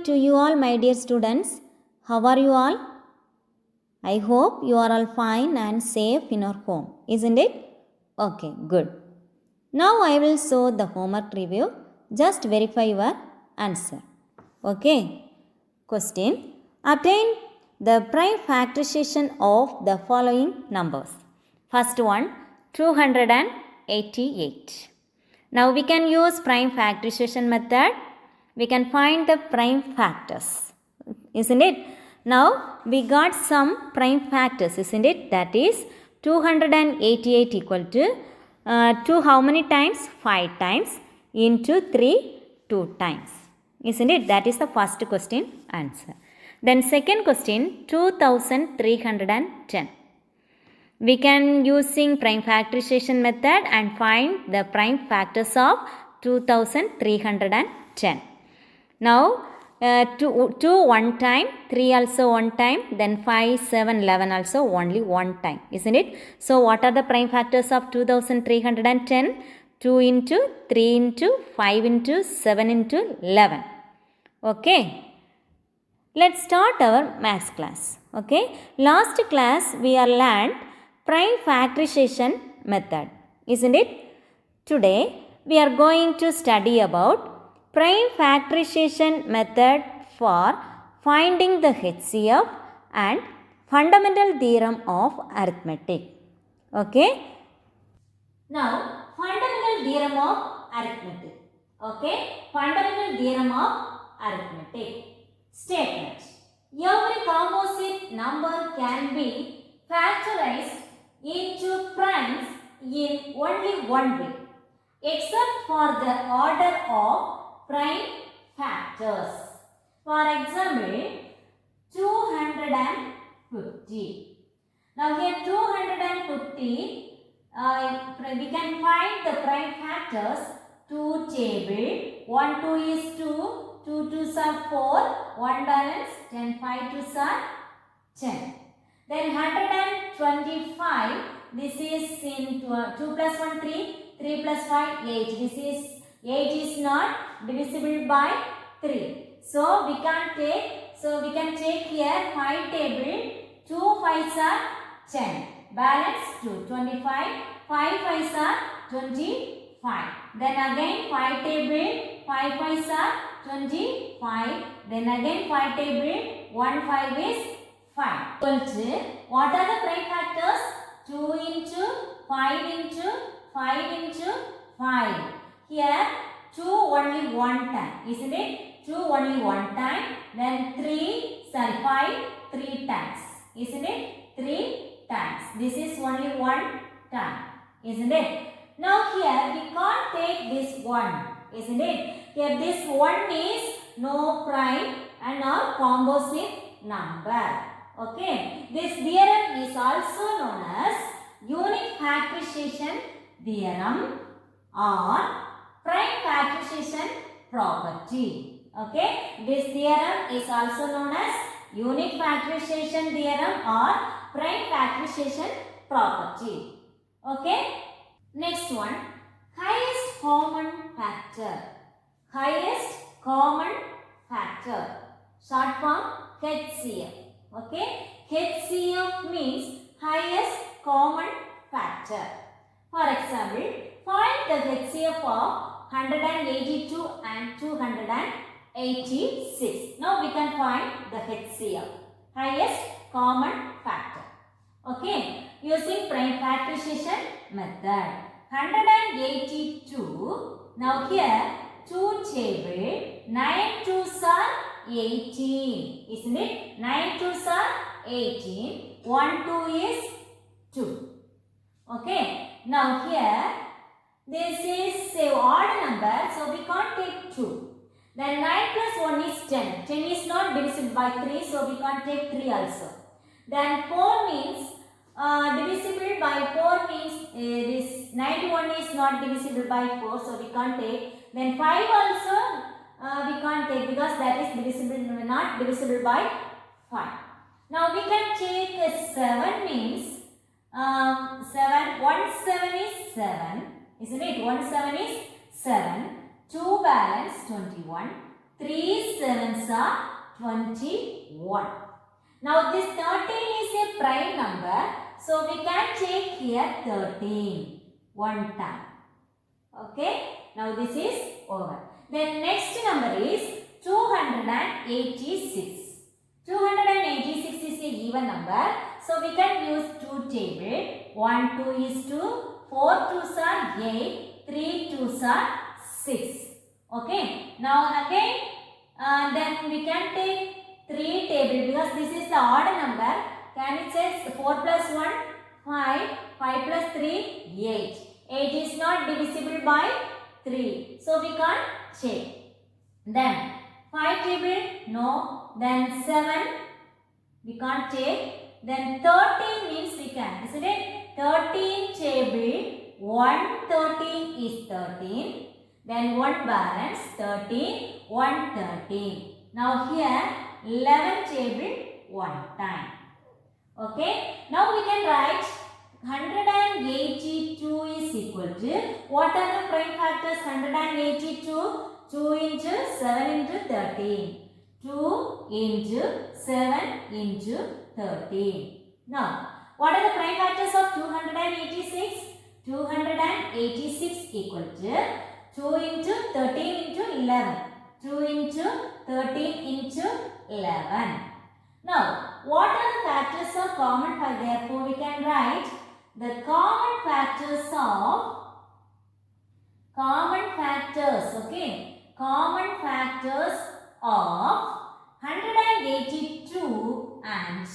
to you all, my dear students. How are you all? I hope you are all fine and safe in your home, isn't it? Okay, good. Now I will show the homework review. Just verify your answer. Okay. Question. Obtain the prime factorization of the following numbers. First one, 288. Now we can use prime factorization method. We can find the prime factors, isn't it? Now we got some prime factors, isn't it? That is 288 equal to 2 how many times? 5 times into 3 2 times, isn't it? That is the first question answer. Then second question, 2310. We can using prime factorization method and find the prime factors of 2310. Now 2 one time, 3 also one time, then 5, 7, 11 also only one time, isn't it? So what are the prime factors of 2310? 2 into 3 into 5 into 7 into 11. Okay. Let's start our maths class. Okay. Last class we are learned prime factorization method, isn't it? Today we are going to study about prime factorization method for finding the HCF and fundamental theorem of arithmetic. Okay. Now fundamental theorem of arithmetic. Okay. Fundamental theorem of arithmetic. Statement. Every composite number can be factorized into primes in only one way, except for the order of prime factors. For example, 250. Now here 250, we can find the prime factors. 2 table, 1 2 is 2, 2 2s are 4, 1 balance, 10 5 2s are 10. Then 125, this is in 2 plus 1 3, 3 plus 5 8. This is 8 is not divisible by 3. So we can take here 5 table, 2 5s are 10. Balance 2, 25, 5 5s are 25. Then again 5 table, 5 5s are 25. Then again 5 table, 1 5 is 5. What are the prime factors? 2 into 5 into 5 into 5. Here 2 only one time, isn't it? 2 only one time. Then 5 3 times, isn't it? 3 times. This is only one time, isn't it? Now here we can't take this one, isn't it? Here this one is no prime and not composite number. Okay. This theorem is also known as unique factorization theorem or prime factorization property. Okay. This theorem is also known as unique factorization theorem or prime factorization property. Okay. Next one, highest common factor. Highest common factor. Short form HCF. Okay. HCF means highest common factor. For example, find the HCF of 182 and 286. Now we can find the HCF. Highest common factor. Okay. Using prime factorization method. 182. Now here 2 table, 9 2s are 18, isn't it? 9 2s are 18. 1 2 is 2. Okay. Now here this is a odd number, so we can't take 2. Then 9 plus 1 is 10. 10 is not divisible by 3, so we can't take 3 also. Then 4 means divisible by 4 means this 91 is not divisible by 4, so we can't take. Then 5 also we can't take because that is not divisible by 5. Now we can take 7 means 7, 1 7 is 7, isn't it? 1 7 is 7, 2 balance 21, 3 sevens are 21. Now this 13 is a prime number. So we can take here 13 one time. Okay. Now this is over. Then next number is 286. 286 is an even number. So we can use 2 table. 1, 2 is 2. 4 2s are 8. 3 2s are 6. Okay. Now again, then we can take 3 table because this is the odd number. Can it say 4 plus 1? 5. 5 plus 3? 8. 8 is not divisible by 3. So we can't check. Then 5 table? No. Then 7? We can't take. Then 13 means we can. Isn't it? 13 table. 1 13 is 13. Then 1 balance 13. 1 13. Now here 11 table 1 time. Okay. Now we can write 182 is equal to, what are the prime factors? 182, 2 into 7 into 13. 2 into 7 into 13. Now, what are the prime factors of 286? 286 equal to 2 into 13 into 11. 2 into 13 into 11. Now, what are the factors of common factor? Therefore, we can write the common factors, okay? Common factors of 182 and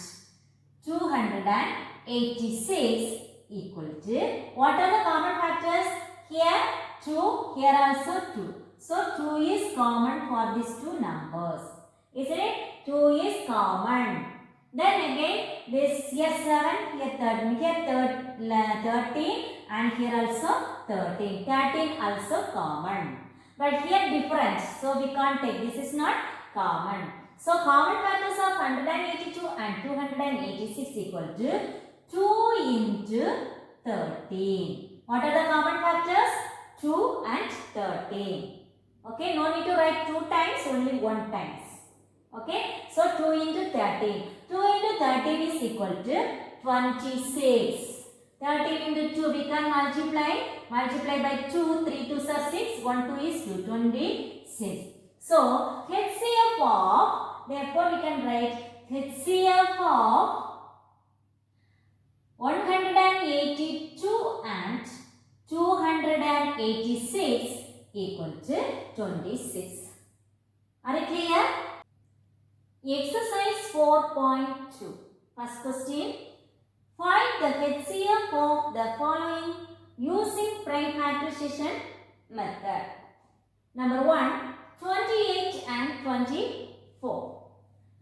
286 equal to, what are the common factors? Here 2, here also 2. So 2 is common for these two numbers. Isn't it? 2 is common. Then again, this here 7, here 13, here 13 and here also 13. 13 also common. But here different. So we can't take. This is not common. So common factors of 182 and 286 equal to 2 into 13. What are the common factors? 2 and 13. Okay, no need to write 2 times, only 1 times. Okay, so 2 into 13. 2 into 13 is equal to 26. 13 into 2 we can multiply. Multiply by 2, 3 2s are 6, 1 2 is 2, 26. So, HCF of, therefore we can write HCF of 182 and 286 equal to 26. Are you clear? Exercise 4.2. First question. Find the HCF of the following using prime factorization method. Number 1, 28 and 24.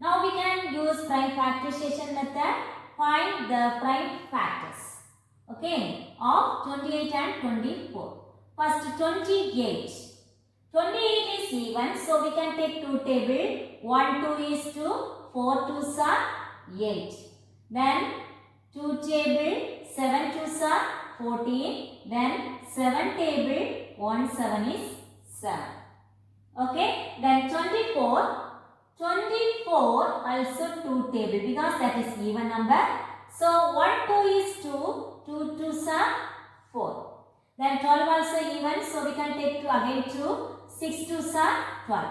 Now we can use prime factorization method. Find the prime factors. Okay, of 28 and 24. First 28. 28 is even, so we can take 2 table. 1 2 is 2, 4 2s are 8. Then 2 table, 7 2s are 14. Then 7 table, 1 7 is 7. Okay, then 24. 24 also 2 table because that is even number. So 1 2 is 2, 2 2s are 4. Then 12 also even, so we can take 2 again 2, 6 2s are 12.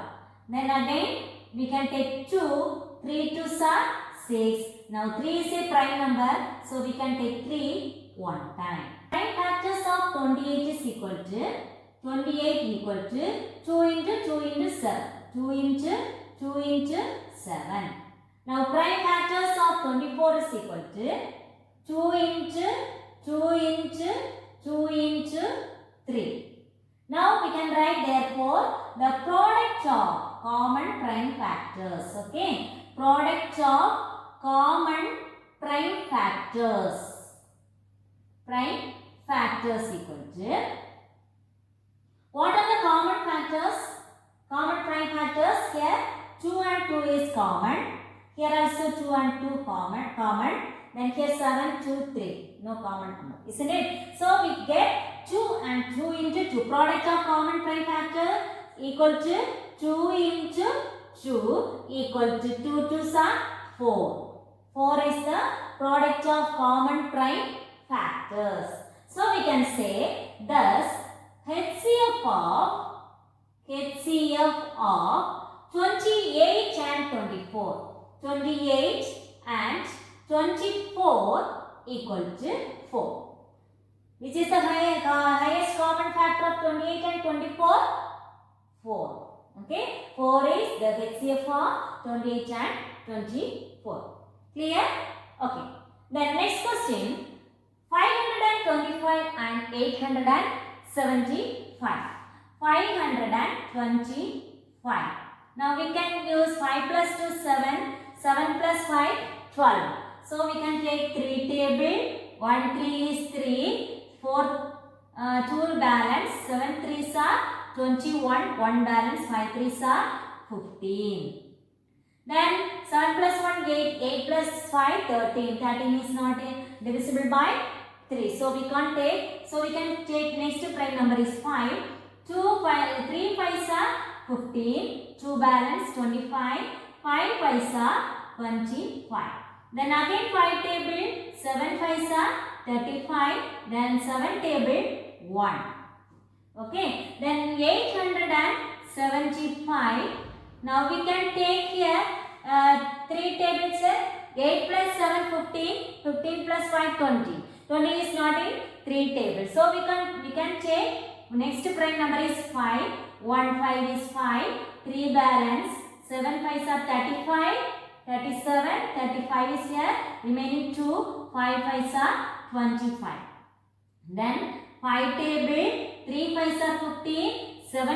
Then again we can take 2, 3 2s are 6. Now 3 is a prime number, so we can take 3 one time. Prime factors of 28 is equal to 28 equal to 2 into 2 into 7. 2 into 2 into 7. Now prime factors of 24 is equal to 2 into 2 into 2 into 3. Now we can write therefore the product of common prime factors. Okay, product of common prime factors. Prime factors equal to, what are the common factors? Common prime factors here 2 and 2 is common. Here also 2 and 2 common. Then here 7, 2, 3. No common number. Isn't it? So we get 2 and 2 into 2. Product of common prime factor equal to 2 into 2 equal to 2 2s are 4. 4 is the product of common prime factors. So we can say thus HCF of 28 and 24. 28 and 24 equal to 4. Which is the highest common factor of 28 and 24? 4. Okay. 4 is the HCF of 28 and 24. Clear? Okay. Then next question. 525 and 875. 525. Now we can use 5 plus 2 7. 7 plus 5 12. So we can take 3 table. 1 3 is 3. 4 2 balance. 7 3s are 21. 1 balance. 5 3s are 15. Then 7 plus 1 8. 8 plus 5 13. 13 is not divisible by 3. So we can't take. So we can take next prime number is 5. 3 5s are 15. 2 balance 25. 5 5s are 25. Then again 5 table. 7 5s are 35. Then 7 table 1. Okay. Then 875. Now we can take here 3 tables. 8 plus 7 15. 15 plus 5 20. 20 is not in 3 tables. So we can take next prime number is 5. 1 5 is 5. 3 balance. 7 5s are 35. 37. 35 is here. Remaining 2. 5 5s are 25. Then 5 table. 3 5s are 15. 5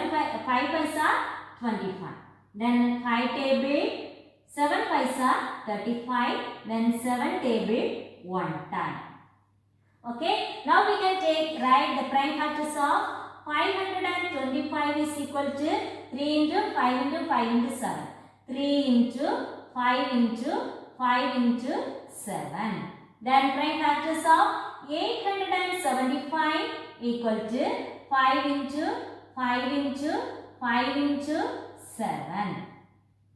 5s are 25. Then 5 table. 7 5s are 35. Then 7 table 1 time. Okay. Now we can write the prime factors of 525 is equal to 3 into 5 into 5 into 7. 3 into 5 into 5 into 7. Then prime factors of 875 equal to 5 into 5 into 5 into 7.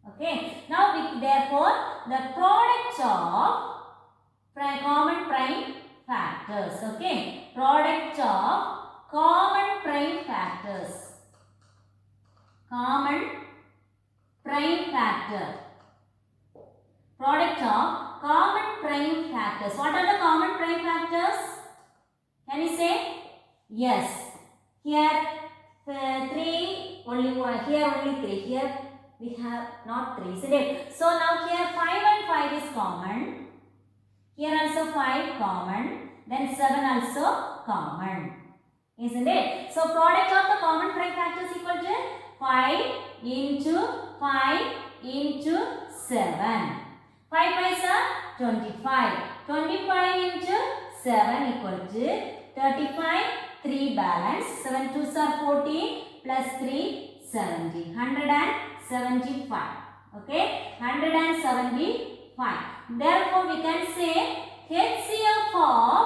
Okay. Now therefore the product of common prime factors. Okay. Product of common prime factors. Common prime factor. Product of common prime factors. What are the common prime factors? Can you say? Yes. Here 3 only one. Here only 3. Here we have not 3. Isn't it? So now here 5 and 5 is common. Here also 5 common. Then 7 also common. Isn't it? So product of the common prime factors equal to 5 into 5 into 7. 5 5s are 25. 25 into 7 equal to 35. 3 balance. 7 2s are 40 plus 3 70. 175. Okay. 175. Therefore we can say HCF of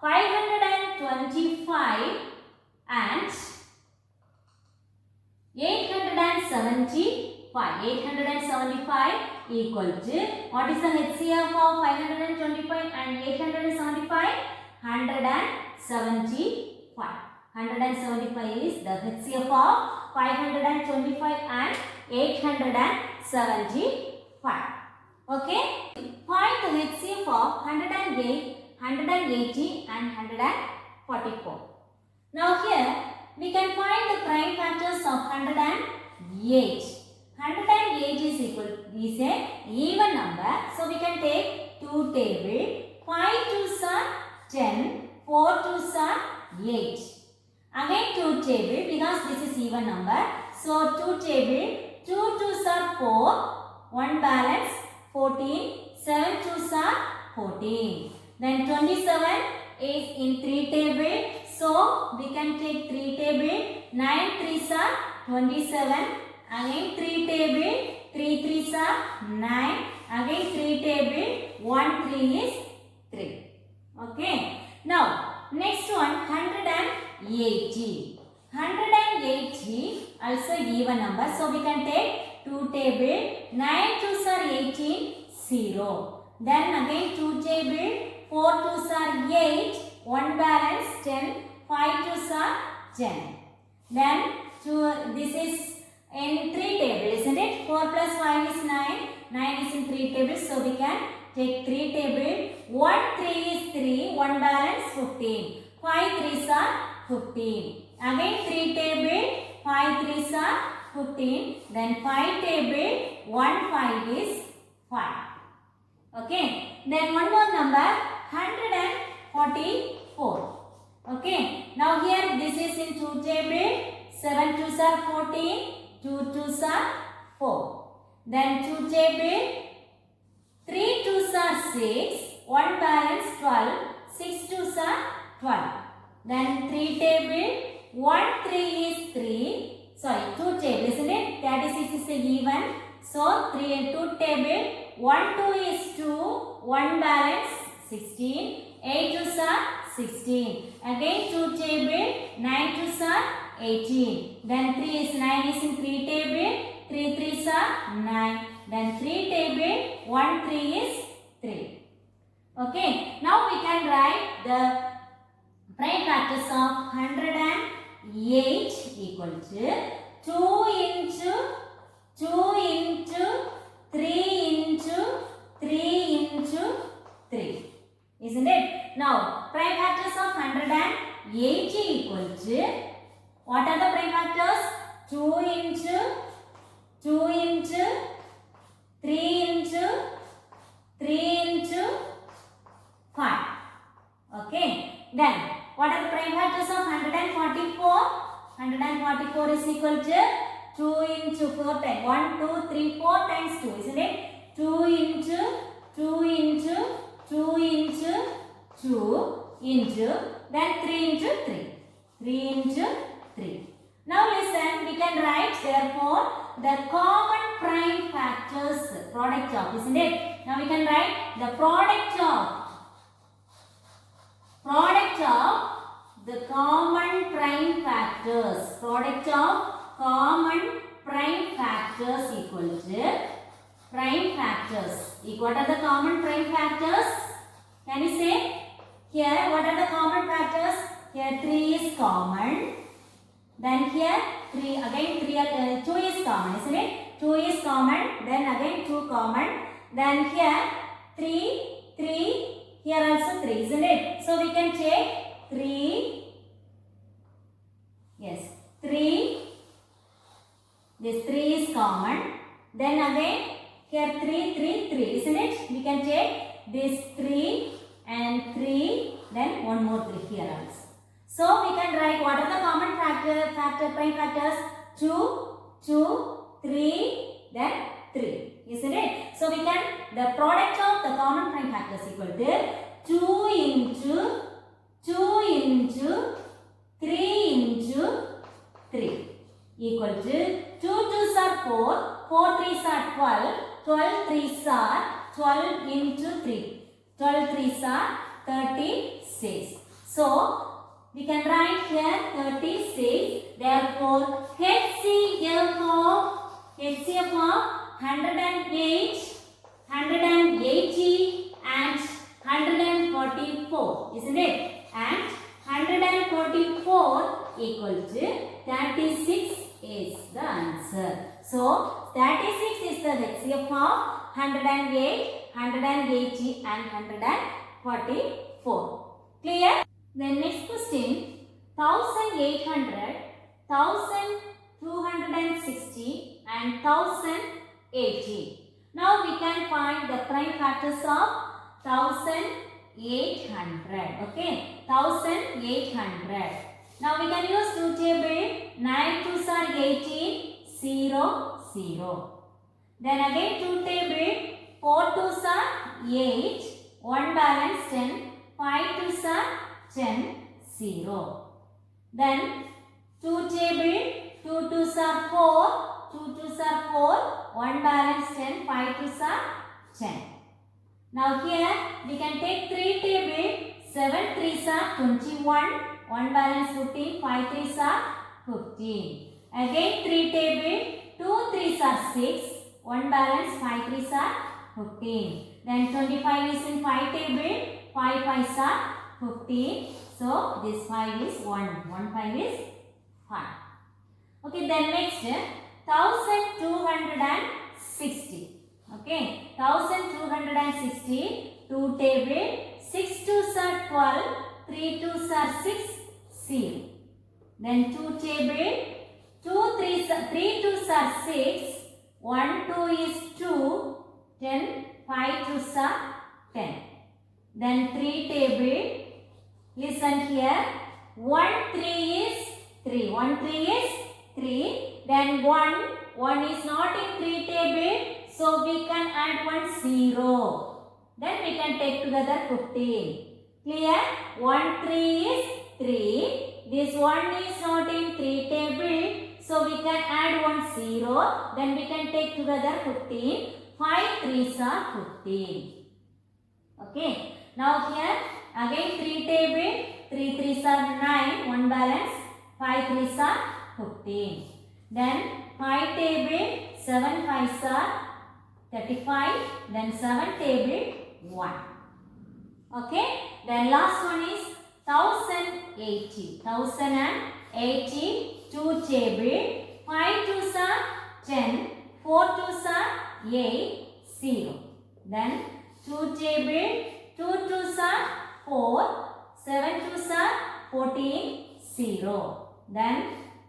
525 and 875. 875 equal to, what is the HCF of 525 and 875? 175. 175 is the HCF of 525 and 875. Okay. Find the HCF of 108, 180 and 144. Now here we can find the prime factors of 108. 108 is a even number. So we can take 2 table. 5 2s are 10. 4 2s are 8. Again 2 table because this is even number. So 2 table. 2 2s are 4. 1 balance 14. 7 2s are 14. Then 27 is in 3 table. So we can take 3 table. 9 3s are 27. Again 3 table. 3 3s are 9. Again 3 table. 1 3 is 3. Okay. Now next one 180. 180 also even number. So we can take 2 table. 9 2s are 18, 0. Then again 2 table. 4 2s are 8, 1 balance 10. 5 2s are 10. Then this is in 3 table, isn't it? 4 plus 5 is 9. 9 is in 3 tables, so we can take 3 table. 1 3 is 3. 1 balance 15. 5 3s are 15. Again 3 table. 5 3s are 15. Then 5 table. 1 5 is 5. Okay. Then one more number, 144. Okay. Now here this is in 2 table. 7 2s are 14. 2 2s are 4. Then 2 table. 3 2s are 6. 1 balance 12. 6 2s are 12. Then 3 table. 1 3 is 3. Sorry, 2 table, isn't it? 36 is a even. So 2 table. 1 2 is 2. 1 balance 16. 8 2s are 16. Again 2 table. 9 2s are 18. Then 3 is 9 is in 3 table. 3 3s are 9. Then 3 table. 1 3 is 3. Okay. Now we can write the prime factors of 108 equal to 2 into 2 into 3 into 3 into 3. Isn't it? Now, prime factors of 180 equal to, what are the prime factors? 2 into 2 into 3 into 3 into 5. Okay. Then, what are the prime factors of 144? 144 is equal to 2 into 4 times 1, 2, 3, 4 times 2, isn't it? 2 into 2 into 2 into 2 into then 3 into 3. 3 into 3. Now listen, we can write therefore the common prime factors product of, isn't it? Now we can write the product of the common prime factors. Product of common prime factors equal to prime factors. What are the common prime factors? Can you say? Here, what are the common factors? Here 3 is common. Then here 3, again 2 is common, isn't it? 2 is common. Then again 2 common. Then here 3, 3. Here also 3, isn't it? So we can take 3. Yes, 3. This 3 is common. Then again here 3, 3, 3, isn't it? We can take this 3 and 3. Then one more 3 here also. So we can write what are the common prime factors? 2, 2, 3, then 3. Isn't it? So we can, the product of the common prime factors equal to 2 into 2 into 3 into 3 equal to 2 2s are 4, 4 3s are 12, 12 3s are 12 into 3, 12 3s are 36. So we can write here 36. Therefore, HCF of 108, 180 and 144, isn't it? And 144 equal to 36 is the answer. So 36 is the HCF of 108, 180 and 144. Clear? The next question, 1800, 1260 and 1080. Now we can find the prime factors of 1800. Okay, 1800. Now we can use 2 table. 9 2s are 18, 0, 0. Then again 2 table. 4 2s are 8, 1 balance 10, 5 2s are 10, 0. Then 2 table. 2 2s are 4, 2 2s are 4, 1 balance 10, 5 2s are 10. Now here we can take 3 table. 7 3s are 21, 1 balance 15, 5 3s are 15. Again 3 table, 2 3s are 6, 1 balance, 5 3s are 15. Then 25 is in 5 table, 5 5s are 15. So this 5 is 1, 1 5 is 5. Okay, then next 1260. Okay, 1260, 2 table, 6 2s are 12, 3 2s are 6, 0. Then 2 table, 3 2s are 6, 1 2 is 2, 10, 5 2s are 10. Then 3 table, listen here, 1 3 is 3, 1 3 is 3, then 1 is not in 3 table, so we can add 1 0, then we can take together 15. Clear? 1 3 is 3. This 1 is not in 3 table, so we can add 1 0, then we can take together 15. 5 3s are 15. Okay. Now here again 3 table, 3 3s are 9, 1 balance, 5 3s are 15. Then 5 table, 7 5s are 35, then 7 table, 1. Okay. Then last one is 1080. 1080, 2 table, 5 2s are 10, 4 2s are 8, 0. Then 2 table, 2 2s are 4, 7 2s are 14, 0. Then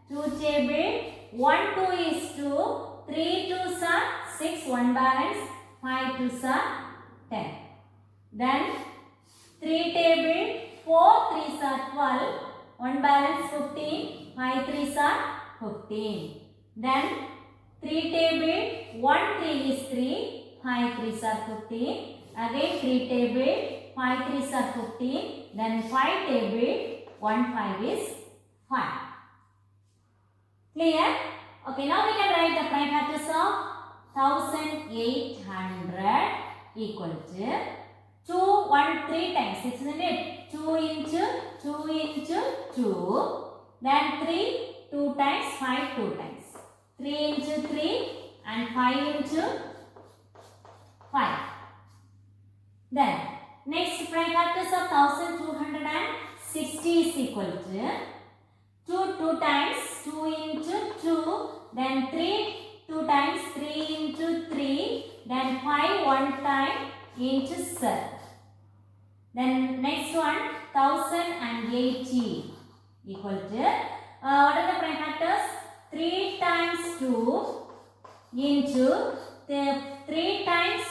2 table, 1 2 is 2, 3 2s are 6, 1 balance, 5 2s are 10. Then 3 table, 4 3s are 12, 1 balance 15, 5 3s are 15. Then 3 table, 1 3 is 3, 5 3s are 15. Again 3 table, 5 3s are 15. Then 5 table, 1 5 is 5. Clear? Okay, now we can write the prime factors of 1800 equal to 2 1 3 times, isn't it? 2 into 2 into 2. Then 3 2 times, 5 2 times. 3 into 3 and 5 into 5. Then next prime factors of 1260 is equal to 2 2 times, 2 into 2, then 3 2 times, 3 into 3, then 5 1 time into 7. Then next one 1080 equal to what are the prime factors? 3 times 2 into 3 times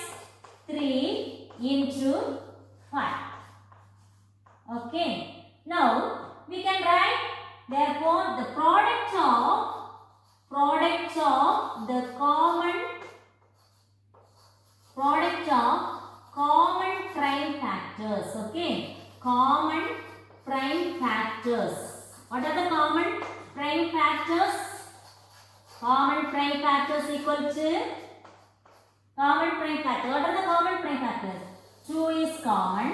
3 into 5. Okay. Now we can write therefore the product of the common prime factors. Okay. Common prime factors. What are the common prime factors? Common prime factors equal to common prime factor. What are the common prime factors? 2 is common.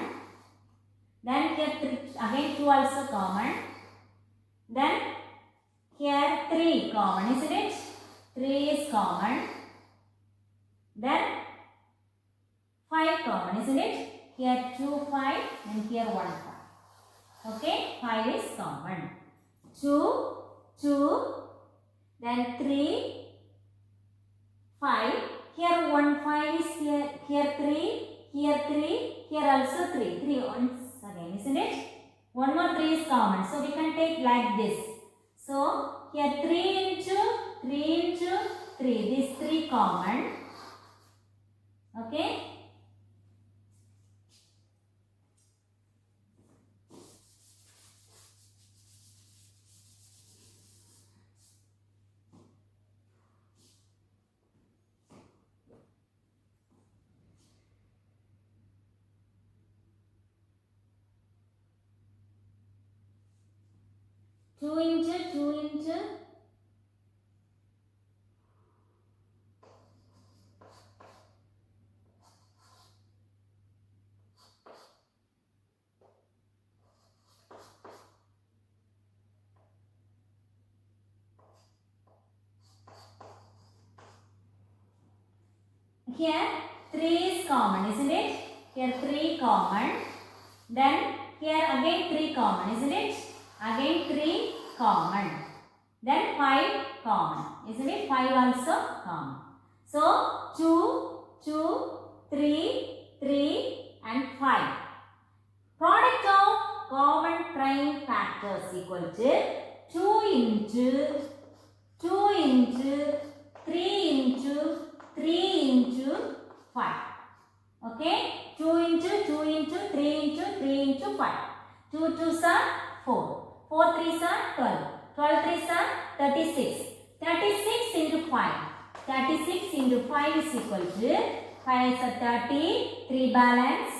Then here 3, again 2 also common. Then here 3 common, isn't it? 3 is common. Then 5 common, isn't it? Here 2 5 and here 1 5. Okay, 5 is common. 2 2, then 3 5. Here 1 5 is here 3, here 3, here also 3. 3 once again, isn't it? One more 3 is common. So we can take like this. So here 3 into 3 into 3. These 3 common. Okay. Two into Here 3 is common, isn't it? Here 3 common. Then here again 3 common, isn't it? Again 3 common. Then 5 common, isn't it? 5 also common. So 2, 2, 3, 3 and 5. Product of common prime factors equal to 2 into 2 into 3 into 3 into 5. Okay? 2 into 2 into 3 into 3 into 5. 2 2s are 4. 4 3s are 12. 12 3s are 36. 36 into 5. 36 into 5 is equal to 5 is 30. 3 balance.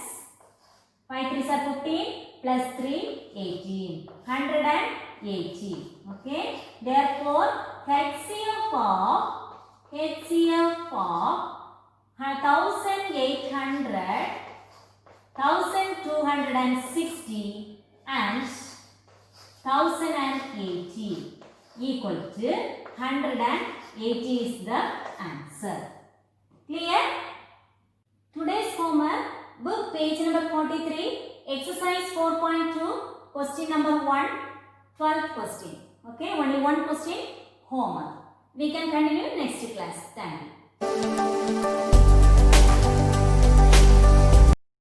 5 3s are 15 plus 3 18. 180. Okay. Therefore, HCF of 1800, 1260 and 1080 equal to 180 is the answer. Clear? Today's homework, book page number 43, exercise 4.2, question number 1, 12th question. Okay, only one question, homework. We can continue next class. Thank you.